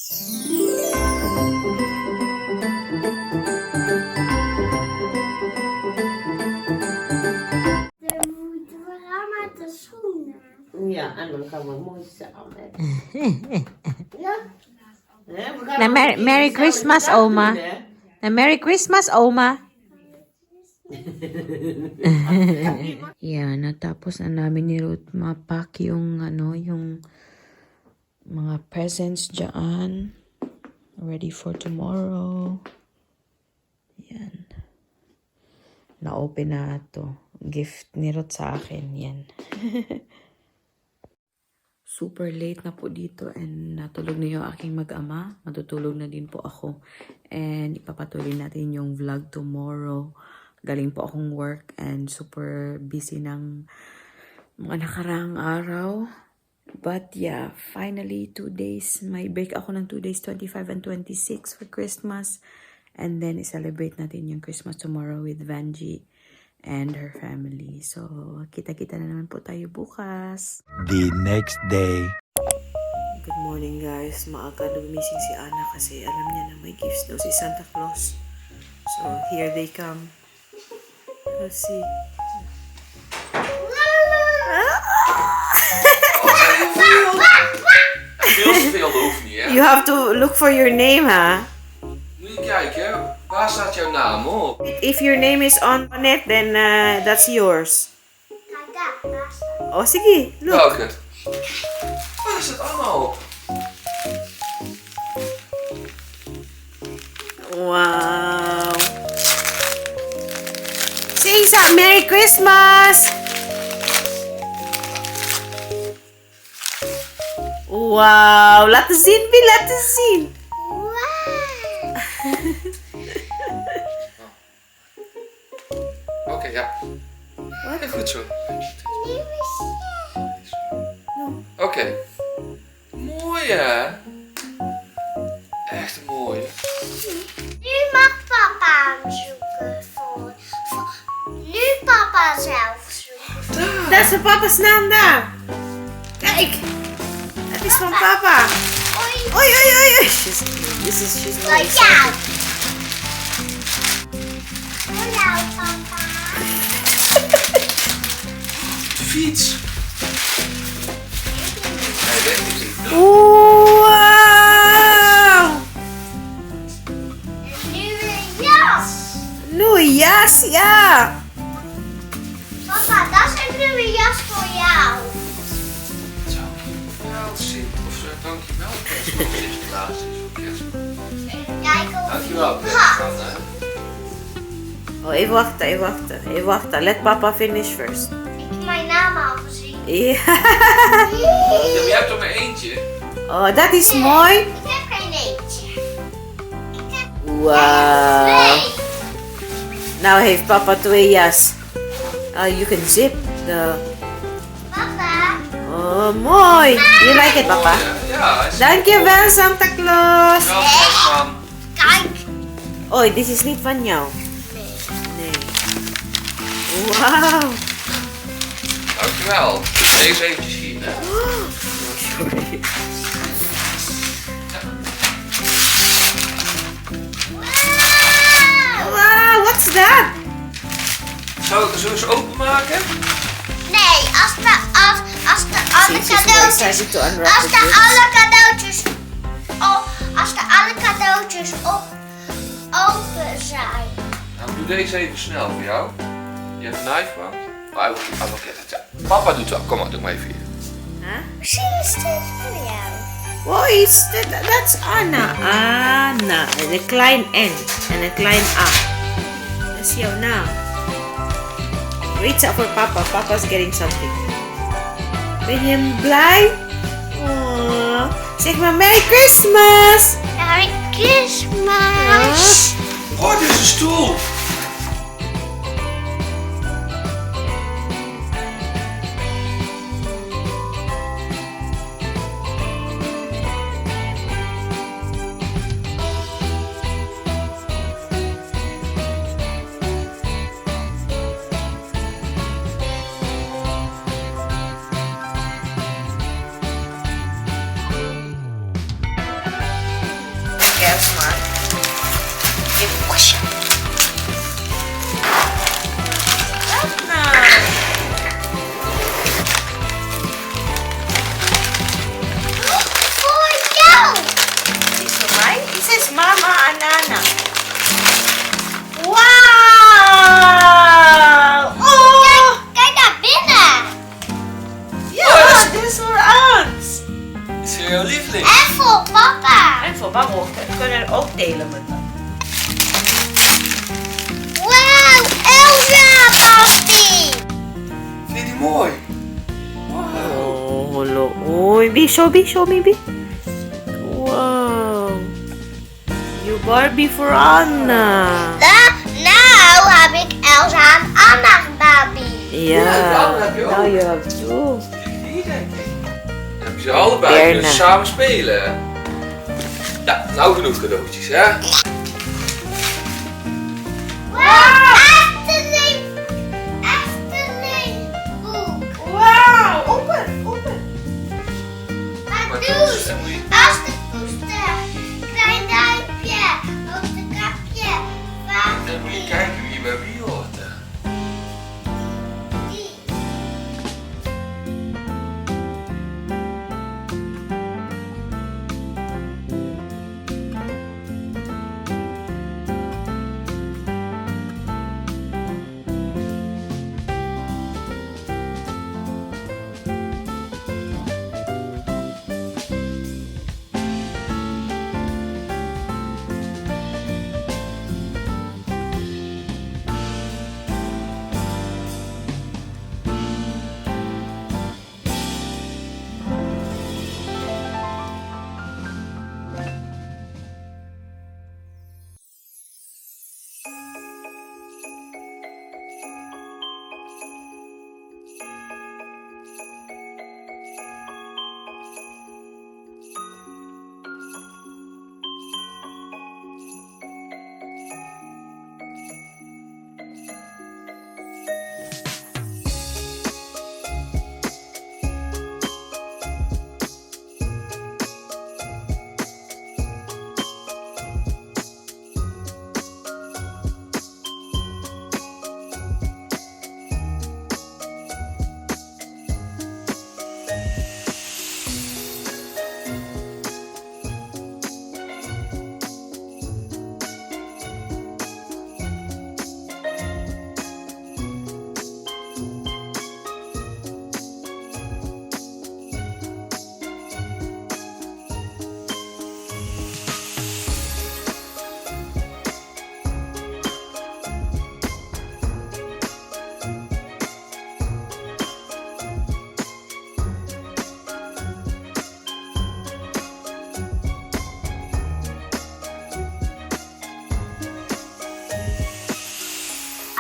moeten we gaan met de schoenen. Ja, en dan gaan we mooi samen. Ja? Merry Christmas, oma. Merry Christmas, oma. Yan, natapos na namin ni Ruth mapak yung yung mga presents dyan. Ready for tomorrow. Yan. Na-open na to. Gift ni Ruth sa akin. Yan. Super late na po dito and natulog na yung aking mag-ama. Matutulog na din po ako. And ipapatuloy natin yung vlog tomorrow. Galing po akong work and super busy ng mga nakaraang araw. But yeah, finally 2 days. May break ako ng 2 days, 25 and 26 for Christmas. And then i-celebrate natin yung Christmas tomorrow with Vanji and her family. So, kita-kita na naman po tayo bukas. The next day. Good morning guys. Maaga gumising si Ana kasi alam niya na may gifts daw si Santa Claus. So, here they come. Let's see. Veel te veel hoeft niet, hè? You have to look for your name, ha? Moet je kijken, waar staat jouw naam op? If your name is on it, then that's yours. Kijk daar staat. Oh, sige. Look. Welke? Waar staat allemaal op? Wow. Sing some Merry Christmas! Wow, laten zien, Bi, laten zien. Oké, ja. Wat? Goed zo. Oké. Mooi, hè? Echt mooi. Nu mag papa hem zoeken nu papa zelf zoeken. Dat is van papa's naam daar. Kijk. Dat is van papa. Oei, Oei, oei, oei, oei. She's voor really jou. Voor jou, papa. Fiets. Nee, weet ik niet. Wow. En nu een jas. Nieuwe jas, ja. Papa, dat is een nieuwe jas voor jou. Zo. Nou, of zo, dankjewel. Sinterklaas is voor kerstman. Kijk of Dankjewel, die kerstman, past. hè. Oh, even wachten, even wachten. Even wachten. Let papa finish first. Ik heb mijn naam al gezien. Ja. Ja, maar jij hebt er maar eentje. Oh, dat is mooi. Ik heb geen eentje. Ik heb Wow. twee. Nou heeft papa 2 jas. You can zip the... Papa. Oh, mooi. You like it, papa? Ja, hij is Dankjewel, Santa Claus. wel kerstman. Kijk. Oh, dit is niet van jou. Nee. Wauw. Dankjewel. Deze eventjes hier, hè. Sorry. Wow, what's that? Zullen we ze openmaken? Nee, als de alle She's so cadeautjes. excited to unwrap Als the de gifts. alle cadeautjes. Als de alle cadeautjes open zijn. Nou, doe deze even snel voor jou. Je hebt een knifebound. I will get it. Papa doet wel. Kom maar, doe maar even hier. Misschien is dit voor jou. Wow, that's Anna. Anna. En een klein N. En een klein A. Dat is jouw naam. Reach out for papa. Papa's getting something. Ben je blij? Oh. Zeg maar Merry Christmas. Merry Christmas. Oh, dit is een stoel. That's smart. Whoosh. That's nice. For you! This is mine? This is Mama and Nana. Wow! Oh! Kijk naar binnen. Ja, dit is voor ons. Is er jouw lieveling? En voor papa. En voor Babbel. We kunnen het ook delen met hem. Wow, Elsa, papi. Vind je die mooi? Oh, hallo. Oei, show me, Bi. Wow. You Barbie voor Anna. Nou heb ik Elsa en Anna Barbie. Ja, Ja, heb je ook. now you have two. Die denk ik. Dan heb je ze allebei Berna. kunnen samen spelen. Ja, nou genoeg cadeautjes, hè? Wow, Efteling boek. Wow, open. Maar Pardoes, dan moet je... als de poester, klein duimpje, grote kapje, Dan moet je water. kijken wie bij wie hoort. Hè.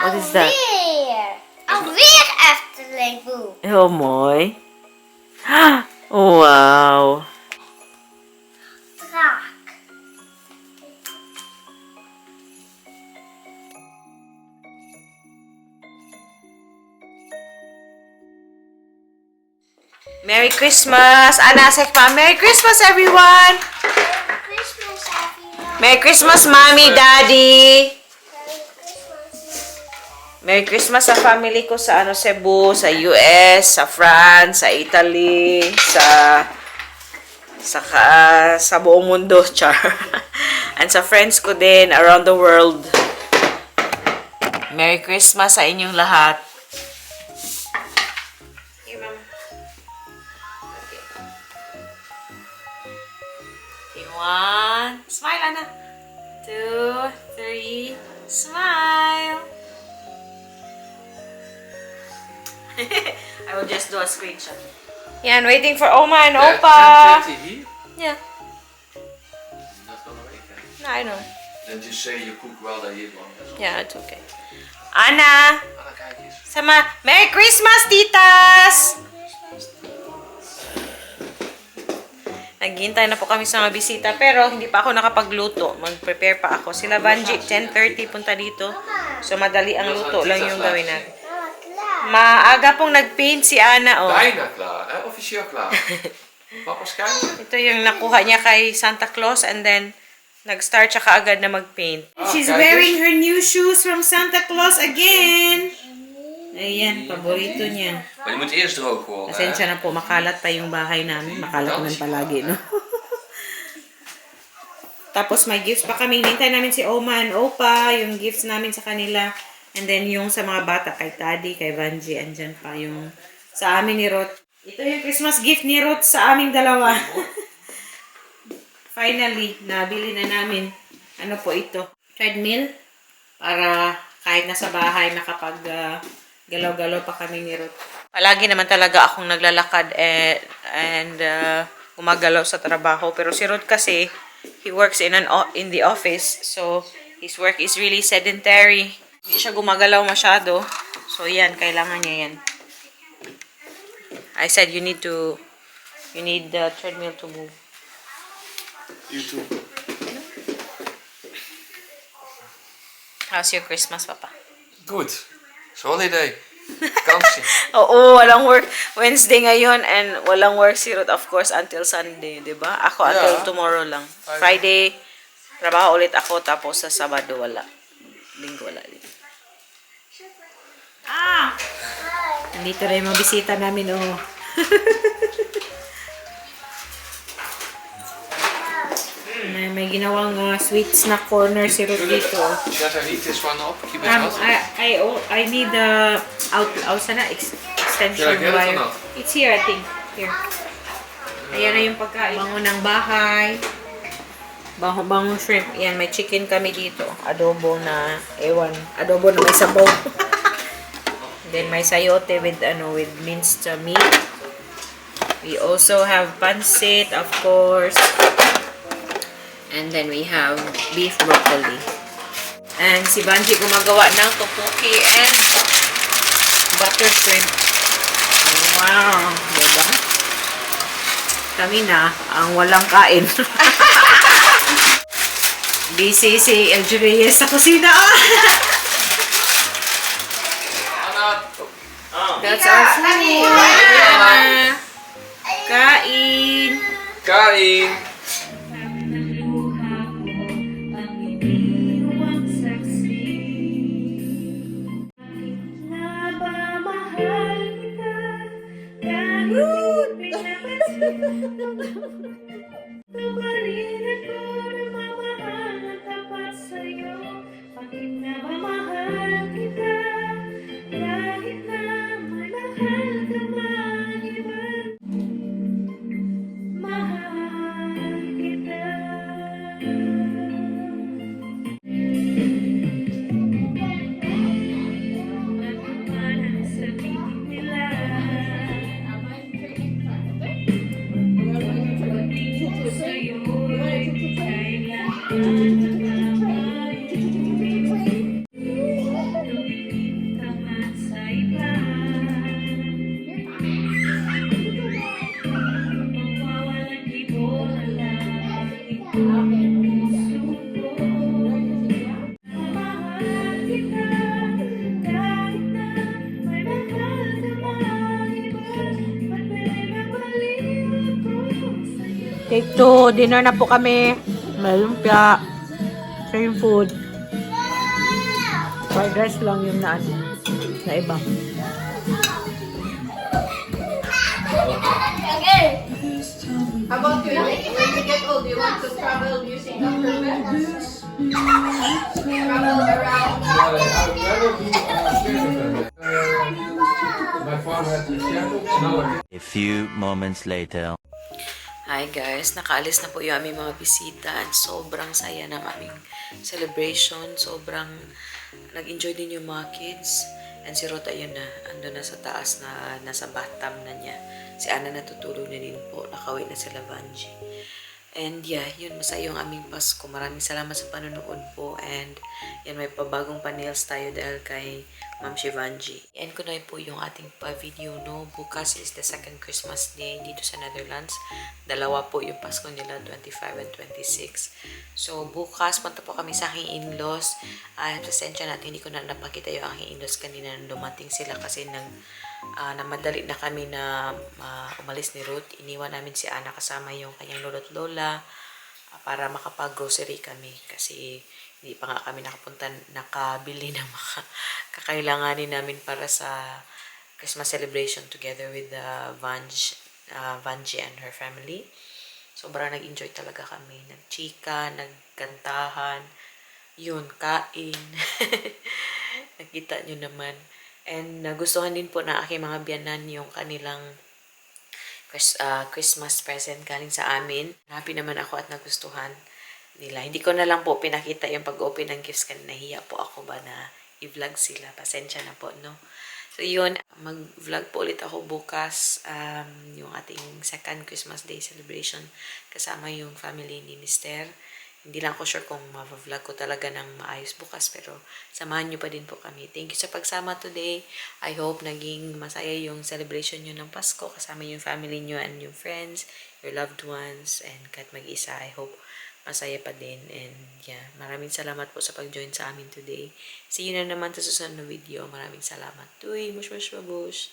What is that? Alweer Efteling boek. Heel mooi. Wow. Draak. Merry Christmas! Anna, zeg maar Merry Christmas, everyone! Christmas, everyone. Merry Christmas, Mommy, Daddy! Merry Christmas. Merry Christmas sa family ko sa Cebu, sa US, sa France, sa Italy, sa buong mundo, char. And sa friends ko din around the world. Merry Christmas sa inyong lahat. Here, Mama. Okay. Okay, 1. Smile, Anna. 2, 3. Smile. I will just do a screenshot. Yan, waiting for Oma and Opa. 10:20 hier? Yeah, Dat kan wel weten. I know. Dan just say je koek wel dat je het lang is. Yeah, it's okay. Anna, Anna, kijk eens. sama Merry Christmas, titas! Naghihintay na po kami sa mga bisita, pero hindi pa ako nakapagluto. Mag-prepare pa ako. Sila Vanji, 10:30 punta dito. So, madali ang luto lang yung gawin natin. Maaga pong nag-paint si Ana, oh. Bijna klaar, hè? Officieel klaar. Papa's kijken. Ito yung nakuha niya kay Santa Claus, and then Nag-start siya kaagad na mag-paint. She's kijk wearing eens. her new shoes from Santa Claus again. Ayan, paborito niya. Maar die moet eerst droog worden. hè? Pasensya na po, makalat pa yung bahay namin. Makalat naman palagi, no? Tapos may gifts pa kami. Hintay namin si Oma and Opa, yung gifts namin sa kanila. And then yung sa mga bata, kay Taddy, kay Vanji, andyan pa yung sa amin ni Ruth. Ito yung Christmas gift ni Ruth sa aming dalawa. Finally, nabili na namin. Ano po ito? Treadmill. Para kahit nasa bahay, nakapag galaw-galaw pa kami ni Ruth. Palagi naman talaga akong naglalakad and gumagalaw sa trabaho. Pero si Ruth kasi, he works in the office. So, his work is really sedentary. Hindi siya gumagalaw masyado. So, yan. Kailangan niya yan. I said you need the treadmill to move. YouTube. How's your Christmas, Papa? Goed. Het is holiday. Vakantie. Oo, walang work. Wednesday ngayon and walang work si Ruth, of course, until Sunday, di ba? Ako until Yeah. tomorrow lang. Friday, trabaho ulit ako, tapos sa Sabado wala. Linggo wala din. Nandito na yung mga bisita namin, oh. may ginawang sweet snack corner si Ruth dito. Zet er niet eens van op. Je bent wat. I need the extension Should I get it or wire. not? It's here, I think. Here. Ayan na yung pagkain. Bango ng bahay. Bango shrimp. Ayan, may chicken kami dito. Adobo na, adobo na may sabaw. Then may sayote with minced meat. We also have pancit, of course. And then we have beef broccoli. And si Vanji gumagawa ng tteokbokki and butter shrimp. Wow! Diba? Kami na ang walang kain. Busy si El Reyes sa kusina. That's our food. Kain! Kain. Take 2, dinner na po kami. May lumpia. Same food. Fried rice lang yung na iba. How about you? When you get old, you want to travel using Dr. Best? Travel around. A few moments later. Hi guys, nakaalis na po yung aming mga bisita at sobrang saya ng aming celebration. Sobrang nag-enjoy din yung mga kids. And si Ruth, ayun na, ando na sa taas na nasa bathtub na niya. Si Ana natutulog na din po, nakawait na sila Vanji. And yeah, yun, masaya yung aming Pasko. Maraming salamat sa panonood po. And yan, may pabagong pa-nails tayo dahil kay Ma'am Shivanji. End ko na po yung ating pa-video, no? Bukas is the second Christmas day dito sa Netherlands. Dalawa po yung Pasko nila, 25 and 26. So, bukas, punta po kami sa aking in-laws. Pasensya natin, hindi ko na napakita yung aking in-laws kanina nang dumating sila kasi namadali na kami na umalis ni Ruth. Iniwan namin si Ana kasama yung kanyang lolo't lola. para makapag-grocery kami kasi hindi pa nga kami nakabili ng kakailanganin namin para sa Christmas celebration together with Vanji and her family. Sobrang nag-enjoy talaga kami. Nagchika, nagkantahan, yun, kain. Nakita nyo naman. And nagustuhan din po na aking mga biyanan yung kanilang Christmas present galing sa amin. Happy naman ako at nagustuhan nila. Hindi ko na lang po pinakita yung pag-open ng gifts kanina. Nahiya po ako ba na i-vlog sila. Pasensya na po, no? So, yun. Mag-vlog po ulit ako bukas. Yung ating second Christmas Day celebration kasama yung family ni Mister. Hindi lang ako sure kung ma-vlog ko talaga ng maayos bukas, pero samahan nyo pa din po kami. Thank you sa pagsama today. I hope naging masaya yung celebration nyo ng Pasko kasama yung family nyo and yung friends, your loved ones, and kahit mag-isa, I hope masaya pa din. And yeah, maraming salamat po sa pag-join sa amin today. See you na naman sa susunod na video. Maraming salamat. Uy, mush mush babush.